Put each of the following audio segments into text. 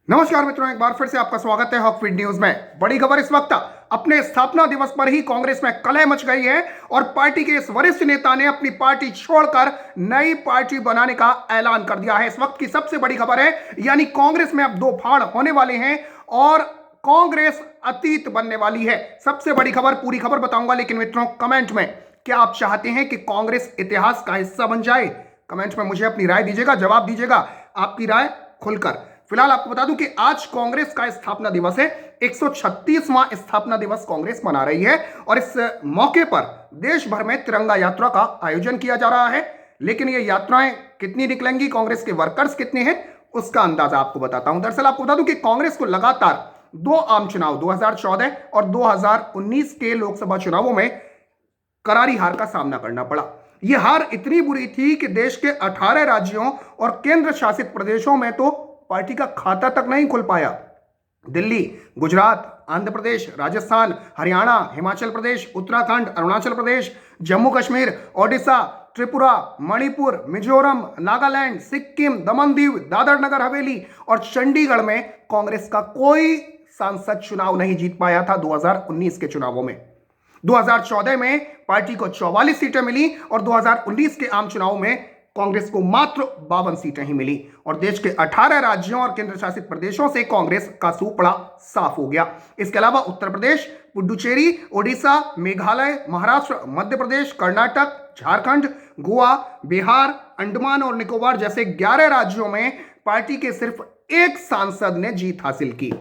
नमस्कार मित्रों, एक बार फिर से आपका स्वागत है हॉक फीड न्यूज में। बड़ी खबर इस वक्त अपने स्थापना दिवस पर ही कांग्रेस में कलह मच गई है और पार्टी के इस वरिष्ठ नेता ने अपनी पार्टी छोड़कर नई पार्टी बनाने का ऐलान कर दिया है। इस वक्त की सबसे बड़ी खबर है, यानी कांग्रेस में अब दो फाड़ होने वाले हैं और कांग्रेस अतीत बनने वाली है। सबसे बड़ी खबर, पूरी खबर बताऊंगा, लेकिन मित्रों कमेंट में क्या आप चाहते हैं कि कांग्रेस इतिहास का हिस्सा बन जाए? कमेंट में मुझे अपनी राय दीजिएगा, जवाब दीजिएगा, आपकी राय खुलकर। फिलहाल आपको बता दूं कि आज कांग्रेस का स्थापना दिवस है। 136वां स्थापना दिवस कांग्रेस मना रही है और इस मौके पर देश भर में तिरंगा यात्रा का आयोजन किया जा रहा है। लेकिन ये यात्राएं कितनी निकलेंगी, कांग्रेस के वर्कर्स कितने हैं, उसका अंदाजा आपको बताता हूं। दरअसल आपको बता दूं कि कांग्रेस को लगातार दो आम चुनाव 2014 और 2019 के लोकसभा चुनावों में करारी हार का सामना करना पड़ा। यह हार इतनी बुरी थी कि देश के 18 राज्यों और केंद्र शासित प्रदेशों में तो पार्टी का खाता तक नहीं खुल पाया। दिल्ली, गुजरात, आंध्र प्रदेश, राजस्थान, हरियाणा, हिमाचल प्रदेश, उत्तराखंड, अरुणाचल प्रदेश, जम्मू कश्मीर, ओडिशा, त्रिपुरा, मणिपुर, मिजोरम, नागालैंड, सिक्किम, दमन दीव, दादर नगर हवेली और चंडीगढ़ में कांग्रेस का कोई सांसद चुनाव नहीं जीत पाया था 2019 के चुनावों में। 2014 में पार्टी को 44 सीटें मिली और 2019 के आम चुनाव में कांग्रेस को मात्र 52 सीटें ही मिली और देश के 18 राज्यों और केंद्र शासित प्रदेशों से कांग्रेस का सूपड़ा साफ हो गया। इसके अलावा उत्तर प्रदेश, पुडुचेरी, ओडिशा, मेघालय, महाराष्ट्र, मध्य प्रदेश, कर्नाटक, झारखंड, गोवा, बिहार, अंडमान और निकोबार जैसे 11 राज्यों में पार्टी के सिर्फ एक सांसद ने जीत हासिल की।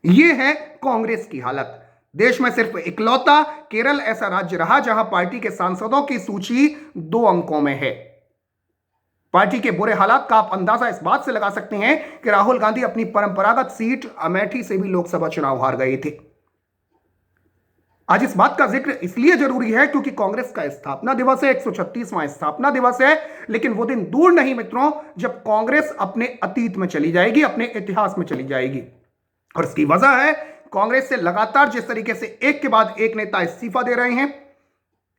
यह है कांग्रेस की हालत। देश में सिर्फ इकलौता केरल ऐसा राज्य रहा जहां पार्टी के सांसदों की सूची 2 अंकों में है। पार्टी के बुरे हालात का आप अंदाजा इस बात से लगा सकते हैं कि राहुल गांधी अपनी परंपरागत सीट अमेठी से भी लोकसभा चुनाव हार गए थे। आज इस बात का जिक्र इसलिए जरूरी है क्योंकि कांग्रेस का स्थापना दिवस है, 136वां स्थापना दिवस है। लेकिन वो दिन दूर नहीं मित्रों जब कांग्रेस अपने अतीत में चली जाएगी, अपने इतिहास में चली जाएगी। और इसकी वजह है कांग्रेस से लगातार जिस तरीके से एक के बाद एक नेता इस्तीफा दे रहे हैं,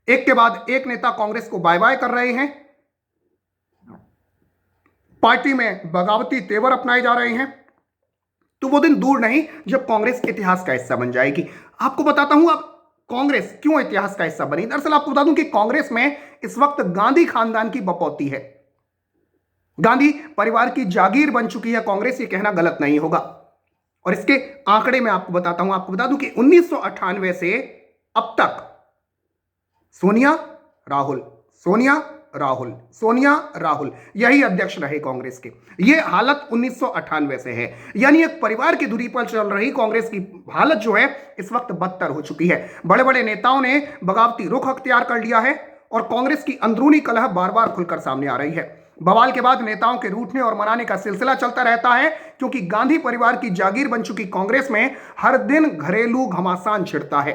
एक के बाद एक नेता कांग्रेस को बाय बाय कर रहे हैं, पार्टी में बगावती तेवर अपनाए जा रहे हैं, तो वो दिन दूर नहीं जब कांग्रेस इतिहास का हिस्सा बन जाएगी। आपको बताता हूं अब कांग्रेस क्यों इतिहास का हिस्सा बनी। दरअसल आपको बता दूं कि कांग्रेस में इस वक्त गांधी खानदान की बपौती है। गांधी परिवार की जागीर बन चुकी है कांग्रेस, ये कहना गलत नहीं होगा। और इसके आंकड़े मैं आपको बताता हूं। आपको बता दूं कि 1998 से अब तक सोनिया राहुल, सोनिया राहुल, सोनिया राहुल यही अध्यक्ष रहे कांग्रेस के। यह हालत 1998 से है, यानी एक परिवार की धुरी पर चल रही कांग्रेस की हालत जो है इस वक्त बदतर हो चुकी है। बड़े बड़े नेताओं ने बगावती रुख अख्तियार कर लिया है और कांग्रेस की अंदरूनी कलह बार बार खुलकर सामने आ रही है। बवाल के बाद नेताओं के रूठने और मनाने का सिलसिला चलता रहता है क्योंकि गांधी परिवार की जागीर बन चुकी कांग्रेस में हर दिन घरेलू घमासान छिड़ता है।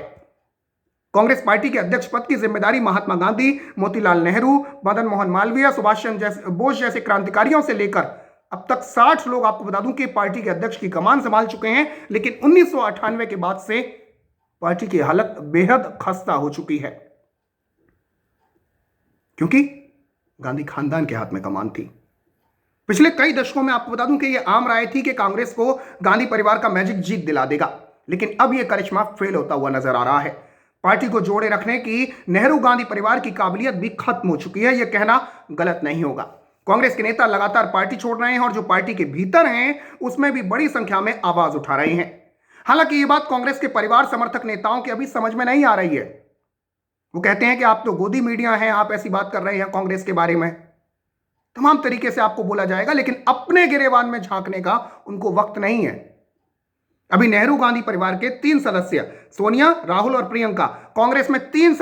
कांग्रेस पार्टी के अध्यक्ष पद की जिम्मेदारी महात्मा गांधी, मोतीलाल नेहरू, मदन मोहन मालवीय, सुभाष चंद्र बोस जैसे क्रांतिकारियों से लेकर अब तक 60 लोग आपको बता दूं कि पार्टी के अध्यक्ष की कमान संभाल चुके हैं। लेकिन 1998 के बाद से पार्टी की हालत बेहद खस्ता हो चुकी है क्योंकि गांधी खानदान के हाथ में कमान थी। पिछले कई दशकों में आपको बता दूं कि यह आम राय थी कि कांग्रेस को गांधी परिवार का मैजिक जीत दिला देगा, लेकिन अब यह करिश्मा फेल होता हुआ नजर आ रहा है। पार्टी को जोड़े रखने की नेहरू गांधी परिवार की काबिलियत भी खत्म हो चुकी है, यह कहना गलत नहीं होगा। कांग्रेस के नेता लगातार पार्टी छोड़ रहे हैं और जो पार्टी के भीतर हैं उसमें भी बड़ी संख्या में आवाज उठा रहे हैं। हालांकि यह बात कांग्रेस के परिवार समर्थक नेताओं के अभी समझ में नहीं आ रही है। वो कहते हैं कि आप तो गोदी मीडिया हैं, आप ऐसी बात कर रहे हैं कांग्रेस के बारे में। तमाम तरीके से आपको बोला जाएगा, लेकिन अपने गिरेबान में झांकने का उनको वक्त नहीं है। अभी नेहरू गांधी परिवार के 3 सदस्य सोनिया, राहुल और प्रियंका कांग्रेस में तीन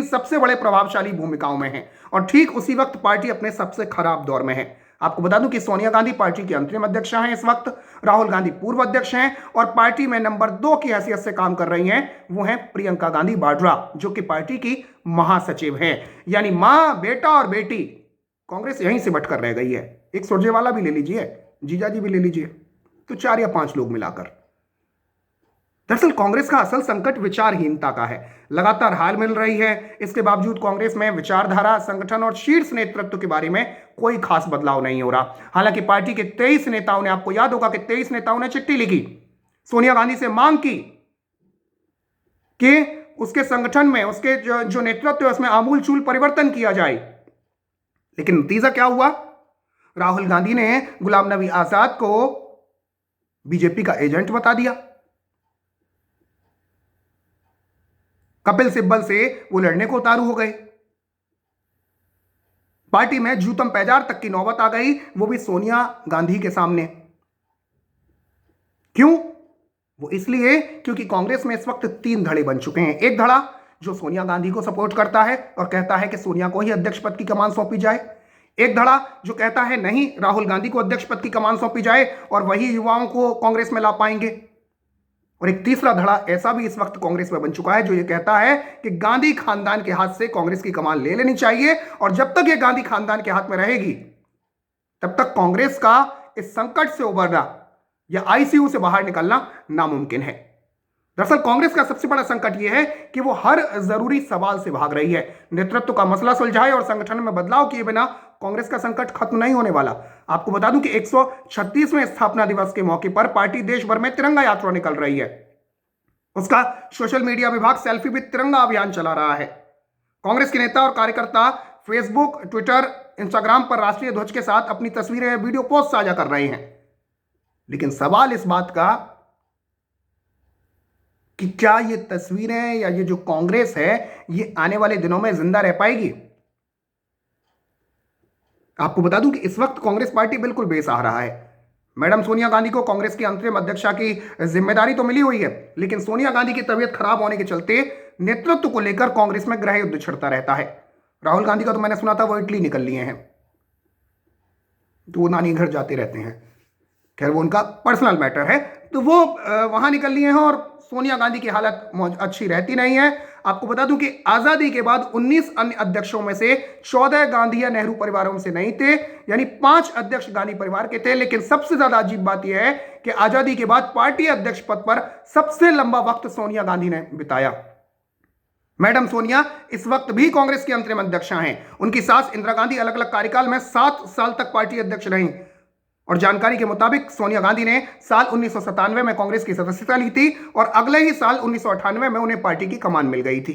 सबसे बड़े प्रभावशाली भूमिकाओं में हैं और ठीक उसी वक्त पार्टी अपने सबसे खराब दौर में है। आपको बता दूं कि सोनिया गांधी पार्टी की अंतरिम अध्यक्षा हैं इस वक्त, राहुल गांधी पूर्व अध्यक्ष हैं और पार्टी में नंबर 2 की हैसियत से काम कर रही हैं वो हैं प्रियंका गांधी वाड्रा, जो कि पार्टी की महासचिव हैं। यानी मां, बेटा और बेटी कांग्रेस यहीं से बटकर रह गई है। एक सुरजेवाला भी ले लीजिए, जीजाजी भी ले लीजिए, तो 4 या 5 लोग मिलाकर। दरअसल कांग्रेस का असल संकट विचारहीनता का है। लगातार हार मिल रही है, इसके बावजूद कांग्रेस में विचारधारा, संगठन और शीर्ष नेतृत्व के बारे में कोई खास बदलाव नहीं हो रहा। हालांकि पार्टी के 23 नेताओं ने, आपको याद होगा कि 23 नेताओं ने चिट्ठी लिखी, सोनिया गांधी से मांग की कि उसके संगठन में, उसके जो नेतृत्व है उसमें आमूलचूल परिवर्तन किया जाए। लेकिन नतीजा क्या हुआ? राहुल गांधी ने गुलाम नबी आजाद को बीजेपी का एजेंट बता दिया। कपिल सिब्बल से वो लड़ने को उतारू हो गए। पार्टी में जूतम पैजार तक की नौबत आ गई, वो भी सोनिया गांधी के सामने। क्यों? वो इसलिए क्योंकि कांग्रेस में इस वक्त 3 धड़े बन चुके हैं। एक धड़ा जो सोनिया गांधी को सपोर्ट करता है और कहता है कि सोनिया को ही अध्यक्ष पद की कमान सौंपी जाए। एक धड़ा जो कहता है नहीं, राहुल गांधी को अध्यक्ष पद की कमान सौंपी जाए और वही युवाओं को कांग्रेस में ला पाएंगे। और एक तीसरा धड़ा ऐसा भी इस वक्त कांग्रेस में बन चुका है जो ये कहता है कि गांधी खानदान के हाथ से कांग्रेस की कमान ले लेनी चाहिए, और जब तक ये गांधी खानदान के हाथ में रहेगी तब तक कांग्रेस का इस संकट से उबरना या आईसीयू से बाहर निकलना नामुमकिन है। दरअसल कांग्रेस का सबसे बड़ा संकट यह है कि वो हर जरूरी सवाल से भाग रही है। नेतृत्व का मसला सुलझाए और संगठन में बदलाव किए बिना कांग्रेस का संकट खत्म नहीं होने वाला। आपको बता दूं कि 136वें स्थापना दिवस के मौके पर पार्टी देश भर में तिरंगा यात्रा निकल रही है। उसका सोशल मीडिया विभाग सेल्फी विद तिरंगा अभियान चला रहा है। कांग्रेस के नेता और कार्यकर्ता फेसबुक, ट्विटर, इंस्टाग्राम पर राष्ट्रीय ध्वज के साथ अपनी तस्वीरें, वीडियो पोस्ट साझा कर रहे हैं। लेकिन सवाल इस बात का कि क्या ये तस्वीरें या ये जो कांग्रेस है ये आने वाले दिनों में जिंदा रह पाएगी? आपको बता दूं कि इस वक्त कांग्रेस पार्टी बिल्कुल बेसहारा है। मैडम सोनिया गांधी को कांग्रेस की अंतरिम अध्यक्षा की जिम्मेदारी तो मिली हुई है, लेकिन सोनिया गांधी की तबीयत खराब होने के चलते नेतृत्व को लेकर कांग्रेस में गृह युद्ध छिड़ता रहता है। राहुल गांधी का तो मैंने सुना था वो इटली निकल लिए हैं, तो वो नानी घर जाते रहते हैं। खैर वो उनका पर्सनल मैटर है, तो वो वहां निकल लिए हैं और सोनिया गांधी की हालत अच्छी रहती नहीं है। आपको बता दूं कि आजादी के बाद 19 अन्य अध्यक्षों में से 14 गांधी या नेहरू परिवारों से नहीं थे, यानी 5 अध्यक्ष गांधी परिवार के थे। लेकिन सबसे ज्यादा अजीब बात यह है कि आजादी के बाद पार्टी अध्यक्ष पद पर सबसे लंबा वक्त सोनिया गांधी ने बिताया। मैडम सोनिया इस वक्त भी कांग्रेस की अंतरिम अध्यक्षा हैं। उनकी सास इंदिरा गांधी अलग अलग कार्यकाल में 7 साल तक पार्टी अध्यक्ष रहीं, और जानकारी के मुताबिक सोनिया गांधी ने साल 1997 में कांग्रेस की सदस्यता ली थी और अगले ही साल 1998 में उन्हें पार्टी की कमान मिल गई थी।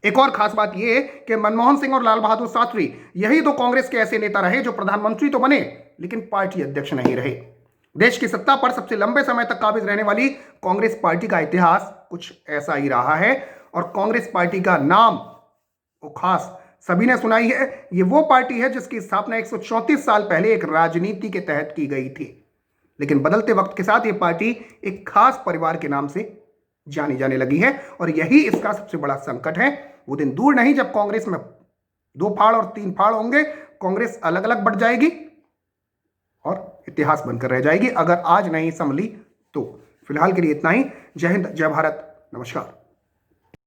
एक और खास बात यह कि मनमोहन सिंह और लाल बहादुर शास्त्री यही दो कांग्रेस के ऐसे नेता रहे जो प्रधानमंत्री तो बने लेकिन पार्टी अध्यक्ष नहीं रहे। देश की सत्ता पर सबसे लंबे समय तक काबिज रहने वाली कांग्रेस पार्टी का इतिहास कुछ ऐसा ही रहा है, और कांग्रेस पार्टी का नाम वो खास सभी ने सुनाई है। ये वो पार्टी है जिसकी स्थापना 134 साल पहले एक राजनीति के तहत की गई थी, लेकिन बदलते वक्त के साथ ये पार्टी एक खास परिवार के नाम से जानी जाने लगी है, और यही इसका सबसे बड़ा संकट है। वो दिन दूर नहीं जब कांग्रेस में 2 फाड़ और 3 फाड़ होंगे, कांग्रेस अलग अलग बढ़ जाएगी और इतिहास बनकर रह जाएगी, अगर आज नहीं संभली तो। फिलहाल के लिए इतना ही। जय हिंद, जय भारत, नमस्कार।